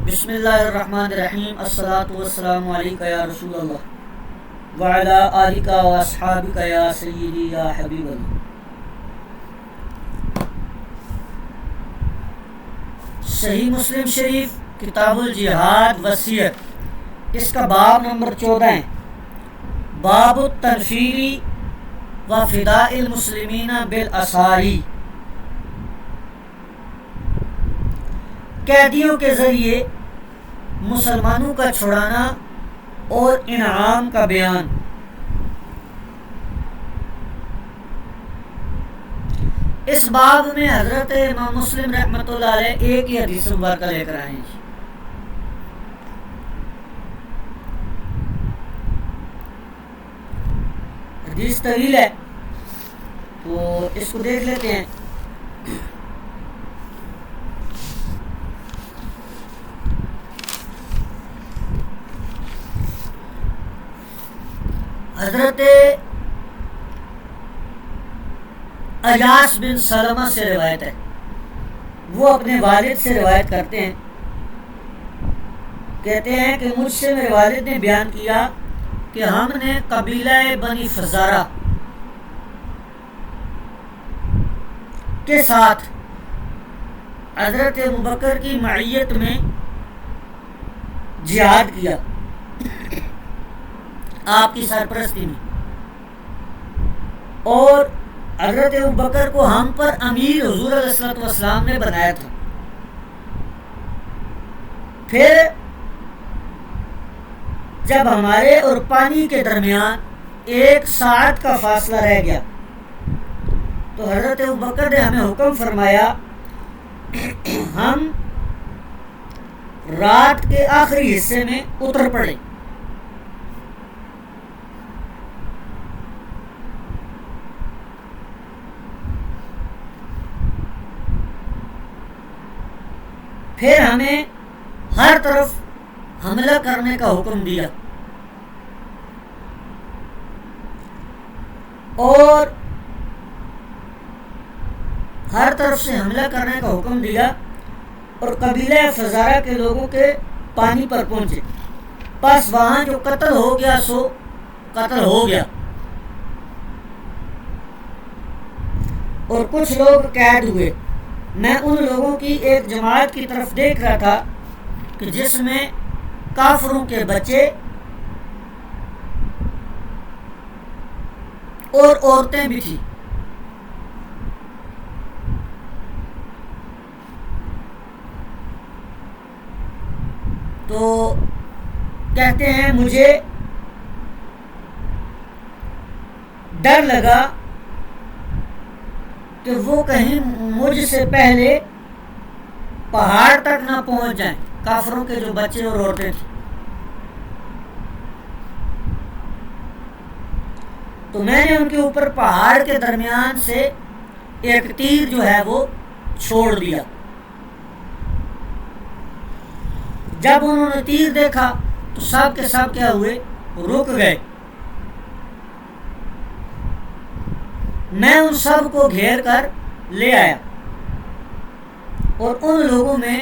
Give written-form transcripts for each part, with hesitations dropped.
بسم اللہ الرحمن الرحیم الصلاۃ والسلام علیک یا رسول اللہ وعلی آلک و اصحابک یا سیدی یا حبیب اللہ۔ صحیح مسلم شریف کتاب الجہاد وصیت، اس کا باب نمبر 14 ہے، باب التنفیری و فداء المسلمین بالاساری۔ قیدیوں کے ذریعے مسلمانوں کا چھڑانا اور انعام کا بیان۔ اس باب میں حضرت امام مسلم رحمۃ اللہ علیہ ایک ہی حدیث مبارکہ لے کر آئے ہیں۔ حدیث طویل ہے تو اس کو دیکھ لیتے ہیں۔ حضرت ایاس بن سلمہ سے روایت ہے، وہ اپنے والد سے روایت کرتے ہیں، کہتے ہیں کہ مجھ سے میرے والد نے بیان کیا کہ ہم نے قبیلہ بنی فزارہ کے ساتھ حضرت ابوبکر کی معیت میں جہاد کیا، آپ کی سرپرستی میں، اور حضرت ابوبکر کو ہم پر امیر حضور علیہ الصلوۃ والسلام نے بنایا تھا۔ پھر جب ہمارے اور پانی کے درمیان 1 ساعت کا فاصلہ رہ گیا تو حضرت ابوبکر نے ہمیں حکم فرمایا ہم رات کے آخری حصے میں اتر پڑے۔ پھر ہمیں ہر طرف حملہ کرنے کا حکم دیا اور ہر طرف سے حملہ کرنے کا حکم دیا اور قبیلہ فزارہ کے لوگوں کے پانی پر پہنچے، بس وہاں جو قتل ہو گیا سو قتل ہو گیا، اور کچھ لوگ قید ہوئے۔ میں ان لوگوں کی ایک جماعت کی طرف دیکھ رہا تھا کہ جس میں کافروں کے بچے اور عورتیں بھی تھیں۔ تو کہتے ہیں مجھے ڈر لگا کہ وہ کہیں مجھ سے پہلے پہاڑ تک نہ پہنچ جائیں، کافروں کے جو بچے اور عورتیں تھیں۔ تو میں نے ان کے اوپر پہاڑ کے درمیان سے ایک تیر جو ہے وہ چھوڑ دیا۔ جب انہوں نے تیر دیکھا تو سب کے سب کیا ہوئے، رک گئے۔ میں ان سب کو گھیر کر لے آیا، اور ان لوگوں میں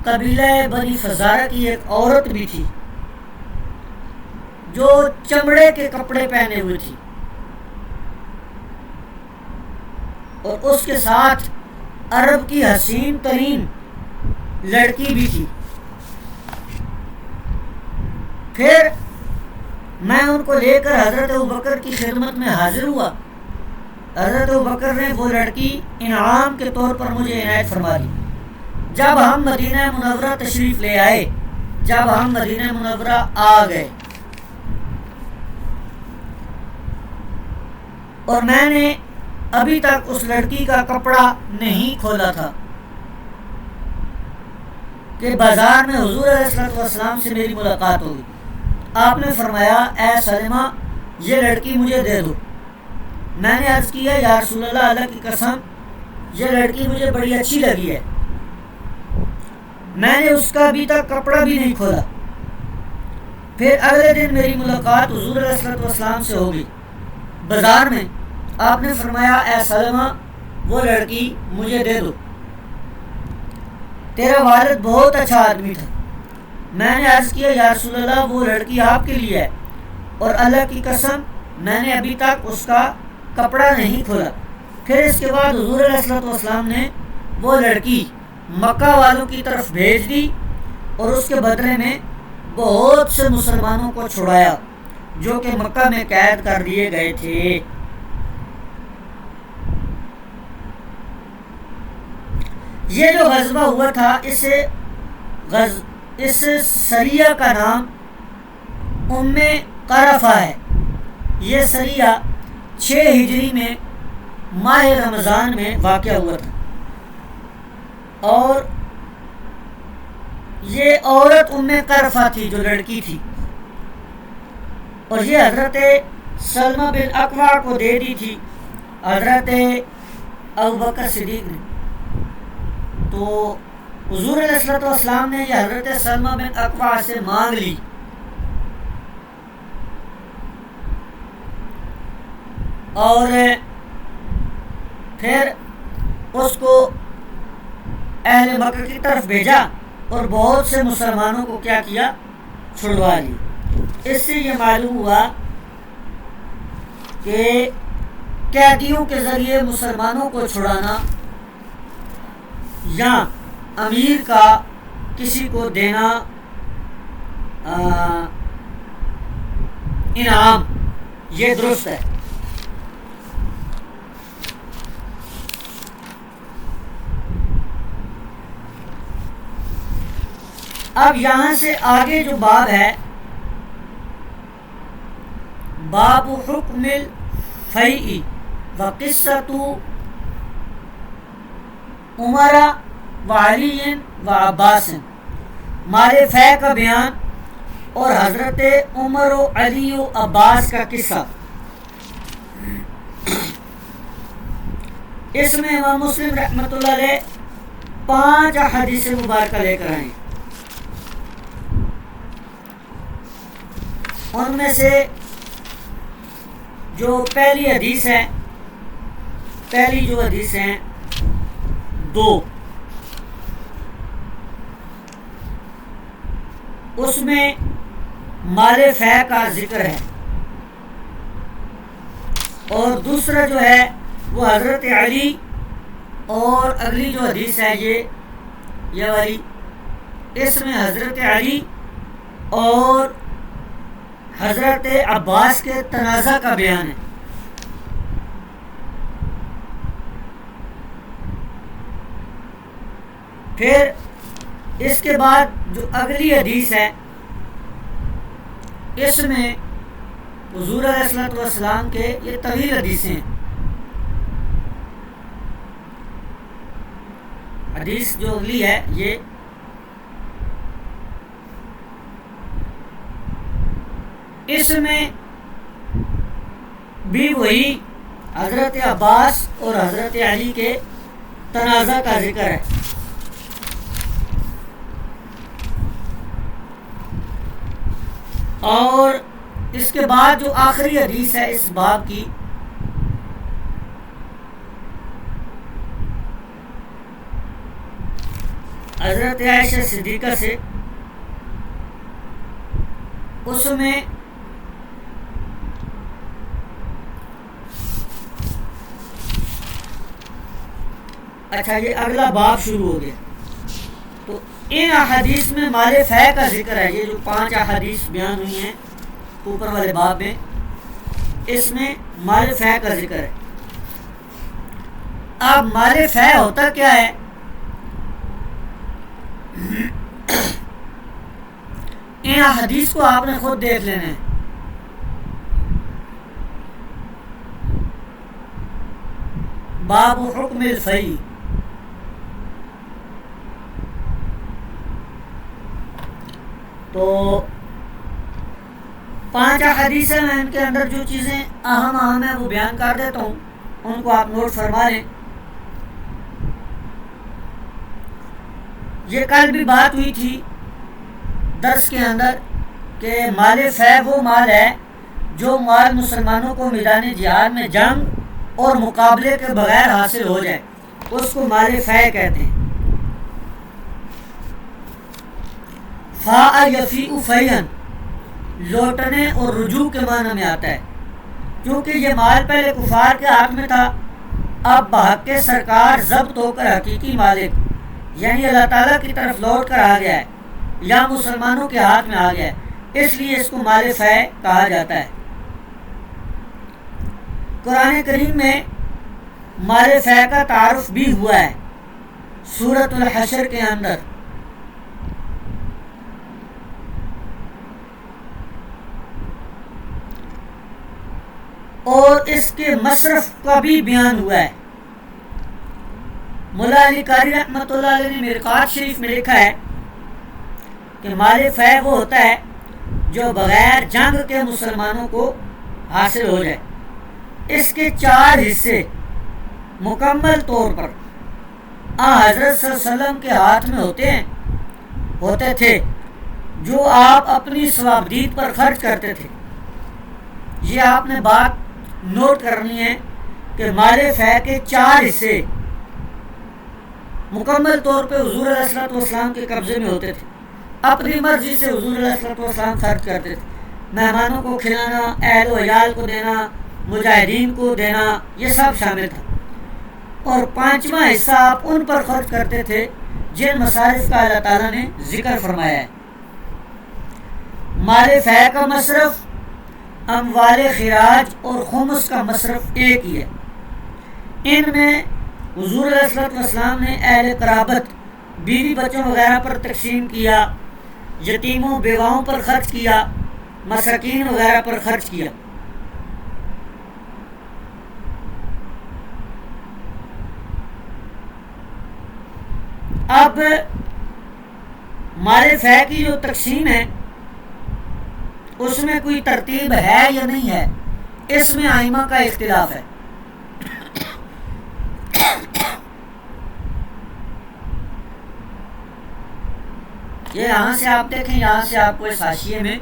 قبیلہ بنی فزارہ کی ایک عورت بھی تھی جو چمڑے کے کپڑے پہنے ہوئے تھی، اور اس کے ساتھ عرب کی حسین ترین لڑکی بھی تھی۔ پھر میں ان کو لے کر حضرت ابوبکر کی خدمت میں حاضر ہوا۔ حضرت ابوبکر نے وہ لڑکی انعام کے طور پر مجھے عنایت فرما دی۔ جب ہم مدینہ منورہ تشریف لے آئے، جب ہم مدینہ منورہ آ گئے، اور میں نے ابھی تک اس لڑکی کا کپڑا نہیں کھولا تھا کہ بازار میں حضور علیہ الصلوۃ والسلام سے میری ملاقات ہوگی۔ آپ نے فرمایا اے سلمہ یہ لڑکی مجھے دے دو۔ میں نے عرض کیا یا رسول اللہ، اللہ کی قسم یہ لڑکی مجھے بڑی اچھی لگی ہے۔ میں نے اس کا ابھی تک کپڑا بھی نہیں کھولا۔ پھر اگلے دن میری ملاقات حضور علیہ الصلوۃ والسلام سے ہوگی بازار میں۔ آپ نے فرمایا اے سلمہ وہ لڑکی مجھے دے دو، تیرا والد بہت اچھا آدمی تھا، میں نے عرض کیا یا رسول اللہ وہ لڑکی آپ کے لیے ہے، اور اللہ کی قسم میں نے ابھی تک اس کا کپڑا نہیں کھولا۔ پھر اس کے بعد حضور علیہ الصلوۃ والسلام نے وہ لڑکی مکہ والوں کی طرف بھیج دی اور اس کے بدلے میں بہت سے مسلمانوں کو چھڑایا جو کہ مکہ میں قید کر دیے گئے تھے۔ یہ جو غزوہ ہوا تھا اس سریہ کا نام ام قرفہ ہے۔ یہ سریہ 6 ہجری میں ماہ رمضان میں واقع ہوا تھا، اور یہ عورت ام قرفہ تھی جو لڑکی تھی، اور یہ حضرت سلمہ بن اکوع کو دے دی تھی حضرت ابوبکر صدیق نے۔ تو حضور علیہ الصلوۃ والسلام نے یہ حضرت سلمہ بن اکوع سے مانگ لی، اور پھر اس کو اہل مکہ کی طرف بھیجا اور بہت سے مسلمانوں کو کیا کیا، چھڑوا لی۔ اس سے یہ معلوم ہوا کہ قیدیوں کے ذریعے مسلمانوں کو چھڑانا یا امیر کا کسی کو دینا انعام، یہ درست ہے۔ اب یہاں سے آگے جو باب ہے، باب حکم الفیء وقصۃ عمر وعلی وعباس، مال فے کا بیان اور حضرت عمر و علی و عباس کا قصہ۔ اس میں امام مسلم رحمۃ اللہ علیہ 5 احادیث مبارکہ لے کر آئے۔ ان میں سے جو پہلی حدیث ہے، پہلی جو حدیث ہیں 2، اس میں مال فے کا ذکر ہے، اور دوسرا جو ہے وہ حضرت علی، اور اگلی جو حدیث ہے یہ والی، اس میں حضرت علی اور حضرت عباس کے تنازع کا بیان ہے۔ پھر اس کے بعد جو اگلی حدیث ہے، اس میں حضور علیہ الصلوۃ والسلام کے یہ طویل حدیثیں ہیں۔ حدیث جو اگلی ہے یہ اس میں بھی وہی حضرت عباس اور حضرت علی کے تنازع کا ذکر ہے۔ اور اس کے بعد جو آخری حدیث ہے اس باب کی، حضرت عائشہ صدیقہ سے، اس میں اچھا یہ اگلا باب شروع ہو گیا۔ تو ان احادیث میں مال فے کا ذکر ہے، یہ جو 5 احادیث بیان ہوئی ہیں اوپر والے باب میں، اس میں مال فے کا ذکر ہے۔ اب مال فے ہوتا کیا ہے؟ ان احادیث کو آپ نے خود دیکھ لینا ہے۔ باب حکم الفیء، تو 5 احادیث ہیں، میں ان کے اندر جو چیزیں اہم ہیں وہ بیان کر دیتا ہوں، ان کو آپ نوٹ فرما لیں۔ یہ کل بھی بات ہوئی تھی درس کے اندر کہ مال فے وہ مال ہے جو مال مسلمانوں کو میدان جہاد میں جنگ اور مقابلے کے بغیر حاصل ہو جائے، اس کو مال فے کہتے ہیں۔ فاء یفیء فیئن لوٹنے اور رجوع کے معنی میں آتا ہے، کیونکہ یہ مال پہلے کفار کے ہاتھ میں تھا، اب بحق سرکار ضبط ہو کر حقیقی مالک یعنی اللہ تعالیٰ کی طرف لوٹ کر آ گیا ہے یا مسلمانوں کے ہاتھ میں آ گیا ہے، اس لیے اس کو مال فے کہا جاتا ہے۔ قرآن کریم میں مال فے کا تعارف بھی ہوا ہے سورۃ الحشر کے اندر۔ اور اس کے مصرف کا بھی بیان ہوا ہے۔ مولا علی قاری رحمۃ اللہ علیہ نے مرقات شریف میں لکھا ہے کہ مال فے وہ ہوتا ہے جو بغیر جنگ کے مسلمانوں کو حاصل ہو جائے۔ اس کے 4 حصے مکمل طور پر حضرت صلی اللہ علیہ وسلم کے ہاتھ میں ہوتے تھے، جو آپ اپنی ثوابدید پر خرچ کرتے تھے۔ یہ آپ نے بات نوٹ کرنی ہے کہ مال فے کے 4 حصے مکمل طور پہ حضور علیہ الصلوۃ والسلام کے قبضے میں ہوتے تھے، اپنی مرضی سے حضور علیہ الصلوۃ والسلام خرچ کرتے تھے، مہمانوں کو کھلانا، اہل و عیال کو دینا، مجاہدین کو دینا، یہ سب شامل تھا۔ اور 5واں حصہ آپ ان پر خرچ کرتے تھے جن مصارف کا اللہ تعالیٰ نے ذکر فرمایا ہے۔ مال فے کا مصرف اموال خراج اور خمس کا مصرف ایک ہی ہے۔ ان میں حضور علیہ الصلوۃ والسلام نے اہل قرابت، بیوی بچوں وغیرہ پر تقسیم کیا، یتیموں بیواؤں پر خرچ کیا، مساکین وغیرہ پر خرچ کیا۔ اب مال فے کی جو تقسیم ہے اس میں کوئی ترتیب ہے یا نہیں ہے، اس میں ائمہ کا اختلاف ہے۔ یہ یہاں سے آپ دیکھیں، یہاں سے آپ کو اس حاشیے میں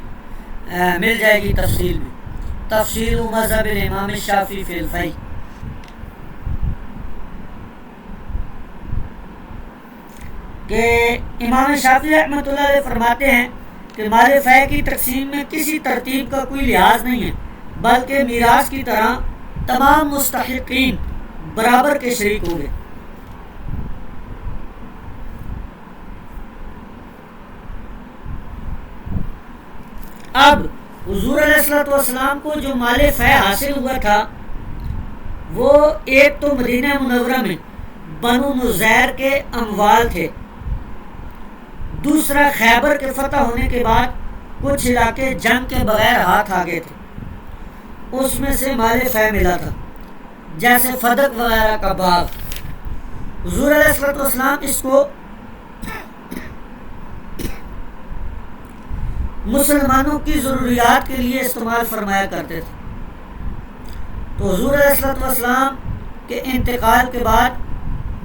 مل جائے گی تفصیل بھی، تفصیل مذہب الامام الشافعی فی الفی۔ کہ امام شافعی رحمۃ اللہ علیہ فرماتے ہیں کہ مال فے کی تقسیم میں کسی ترتیب کا کوئی لحاظ نہیں ہے، بلکہ میراث کی طرح تمام مستحقین برابر کے شریک ہوں گے۔ اب حضور علیہ الصلوۃ والسلام کو جو مال فے حاصل ہوا تھا وہ ایک تو مدینہ منورہ میں بنو نذیر کے اموال تھے، دوسرا خیبر کے فتح ہونے کے بعد کچھ علاقے جنگ کے بغیر ہاتھ آ گئے تھے، اس میں سے مال فے ملا تھا، جیسے فدق وغیرہ کا باغ۔ حضور علیہ الصلوۃ والسلام اس کو مسلمانوں کی ضروریات کے لیے استعمال فرمایا کرتے تھے۔ تو حضور علیہ الصلوۃ والسلام کے انتقال کے بعد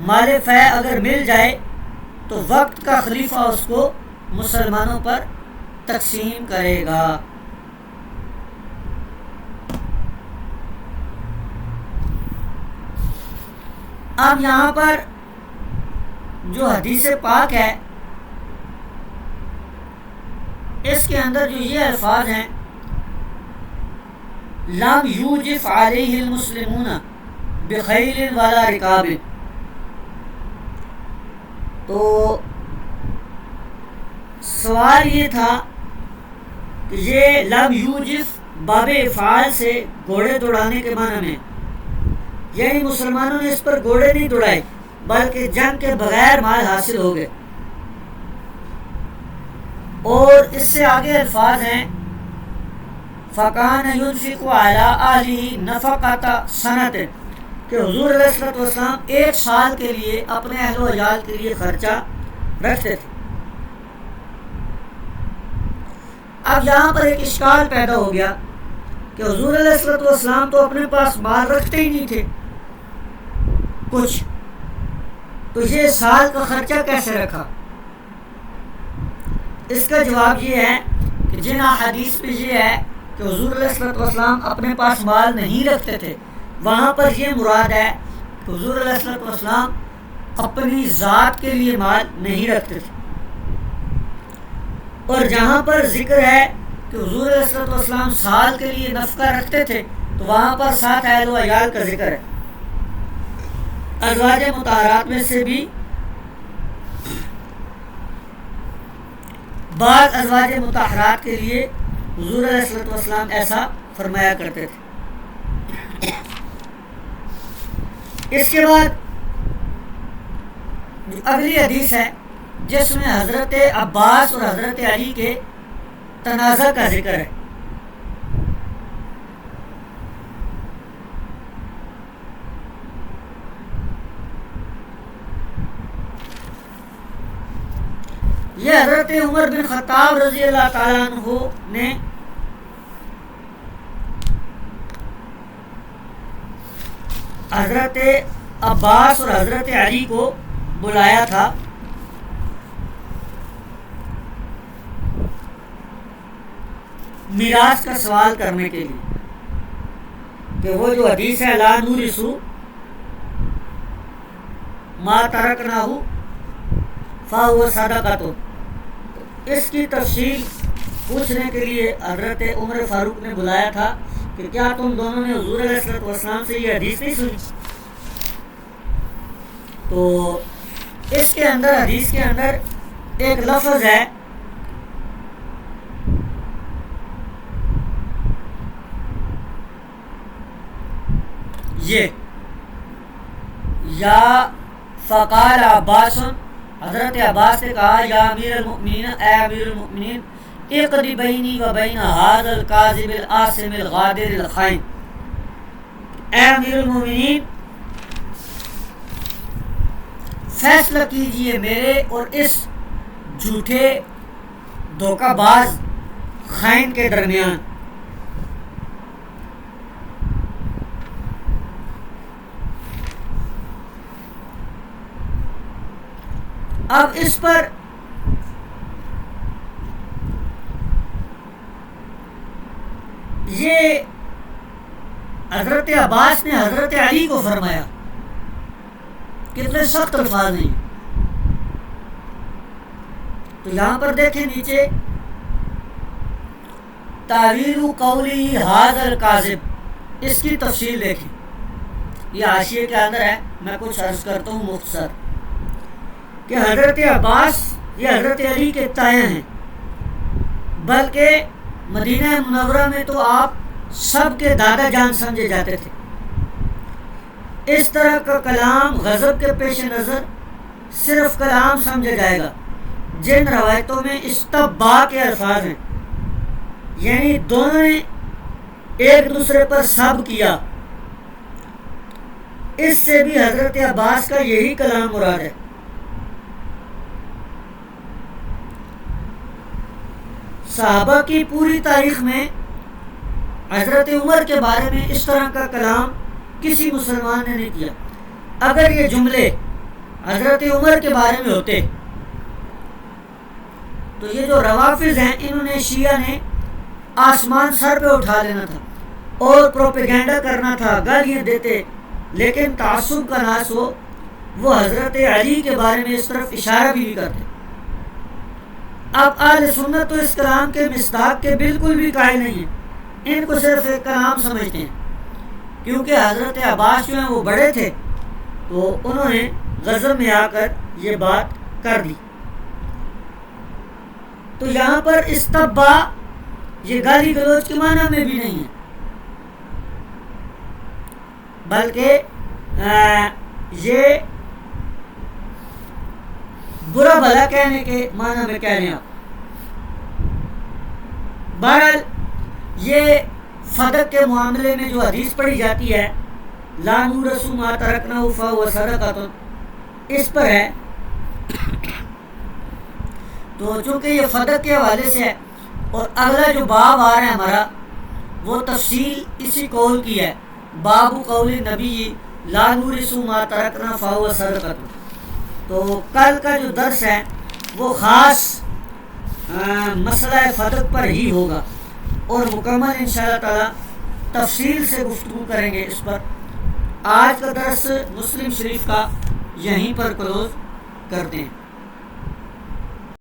مال فے اگر مل جائے تو وقت کا خلیفہ اس کو مسلمانوں پر تقسیم کرے گا۔ اب یہاں پر جو حدیث پاک ہے اس کے اندر جو یہ الفاظ ہیں لم یوجف علیہ المسلمون بخیل ولا رکاب، تو سوال یہ تھا کہ یہ لم یوجف باب افعال سے گھوڑے دوڑانے کے معنی میں، یعنی مسلمانوں نے اس پر گھوڑے نہیں دوڑائے بلکہ جنگ کے بغیر مال حاصل ہو گئے۔ اور اس سے آگے الفاظ ہیں فَكَانَ يُنْفِقُ عَلَىٰ أَهْلِهِ نَفَقَةَ سَنَةٍ، کہ حضور علیہ الصلوۃ والسلام 1 سال کے لیے اپنے اہل و عیال کے لیے خرچہ رکھتے تھے۔ اب یہاں پر ایک اشکال پیدا ہو گیا کہ حضور علیہ الصلوۃ والسلام تو اپنے پاس مال رکھتے ہی نہیں تھے کچھ، تو یہ سال کا خرچہ کیسے رکھا؟ اس کا جواب یہ ہے کہ جن حدیث میں یہ ہے کہ حضور علیہ الصلوۃ والسلام اپنے پاس مال نہیں رکھتے تھے، وہاں پر یہ مراد ہے کہ حضور علیہ الصلوۃ والسلام اپنی ذات کے لیے مال نہیں رکھتے تھے۔ اور جہاں پر ذکر ہے کہ حضور علیہ السلام سال کے لیے نفقہ رکھتے تھے تو وہاں پر 7 اہل و عیال کا ذکر ہے. ازواج مطہرات میں سے بھی بعض ازواج مطہرات کے لیے حضور علیہ السلام ایسا فرمایا کرتے تھے. اس کے بعد اگلی حدیث ہے جس میں حضرت عباس اور حضرت علی کے تنازع کا ذکر ہے. یہ حضرت عمر بن خطاب رضی اللہ تعالیٰ عنہ نے حضرت عباس اور حضرت علی کو بلایا تھا میراث کا سوال کرنے کے لیے کہ وہ جو حدیث ہے لا نورثو ما ترکنہ فہو صدقۃ، اس کی تفصیل پوچھنے کے لیے حضرت عمر فاروق نے بلایا تھا کہ کیا تم دونوں نے حضور علیہ السلام سے یہ حدیث نہیں سنی؟ تو اس کے اندر حدیث کے اندر ایک لفظ ہے یہ یا فقال عباس، حضرت عباس نے کہا یا امیر المؤمنین، اے امیر المؤمنین، اقضی بینی و بین ھذا الکاذب الآثم الغادر الخائن، اے امیر المؤمنین فیصلہ کیجئے میرے اور اس جھوٹے دھوکہ باز خائن کے درمیان. اب اس پر یہ حضرت عباس نے حضرت علی کو فرمایا، کتنے سخت الفاظ ہیں. تو یہاں پر دیکھیں نیچے تعویل قولی ھذا الکاذب، اس کی تفصیل دیکھیں، یہ حاشیے کے اندر ہے. میں کچھ عرض کرتا ہوں مختصر کہ حضرت عباس یہ حضرت علی کے تائیں ہیں، بلکہ مدینہ منورہ میں تو آپ سب کے دادا جان سمجھے جاتے تھے. اس طرح کا کلام غضب کے پیش نظر صرف کلام سمجھا جائے گا جن روایتوں میں استبا کے الفاظ ہیں، یعنی دونوں نے ایک دوسرے پر سب کیا. اس سے بھی حضرت عباس کا یہی کلام مراد ہے. صحابہ کی پوری تاریخ میں حضرت عمر کے بارے میں اس طرح کا کلام کسی مسلمان نے نہیں کیا. اگر یہ جملے حضرت عمر کے بارے میں ہوتے تو یہ جو روافظ ہیں انہوں نے شیعہ نے آسمان سر پہ اٹھا لینا تھا اور پروپیگنڈا کرنا تھا، گالیاں دیتے. لیکن تعصب کا ناس ہو وہ حضرت علی کے بارے میں اس طرف اشارہ بھی کرتے. اب اہل سنت تو اس کلام کے مصداق کے بالکل بھی قائل نہیں ہیں، ان کو صرف ایک کلام سمجھتے ہیں. کیونکہ حضرت عباس جو ہیں وہ بڑے تھے تو انہوں نے غضب میں آ کر یہ بات کر دی. تو یہاں پر استبا یہ گالی گلوچ کے معنی میں بھی نہیں ہے، بلکہ یہ برا بھلا کہنے کے معنی میں کہہ رہے ہیں. بہرحال یہ فدق کے معاملے میں جو حدیث پڑھی جاتی ہے لا نورث ما ترکنہ فہو صدقۃ، اس پر ہے. تو چونکہ یہ فدق کے حوالے سے ہے اور اگلا جو باب آ رہا ہے ہمارا وہ تفصیل اسی قول کی ہے، باب قول نبی لا نورث ما ترکنہ فہو صدقۃ. تو کل کا جو درس ہے وہ خاص مسئلہ فدق پر ہی ہوگا اور مکمل انشاءاللہ تعالی تفصیل سے گفتگو کریں گے اس پر. آج کا درس مسلم شریف کا یہیں پر کلوز کرتے ہیں.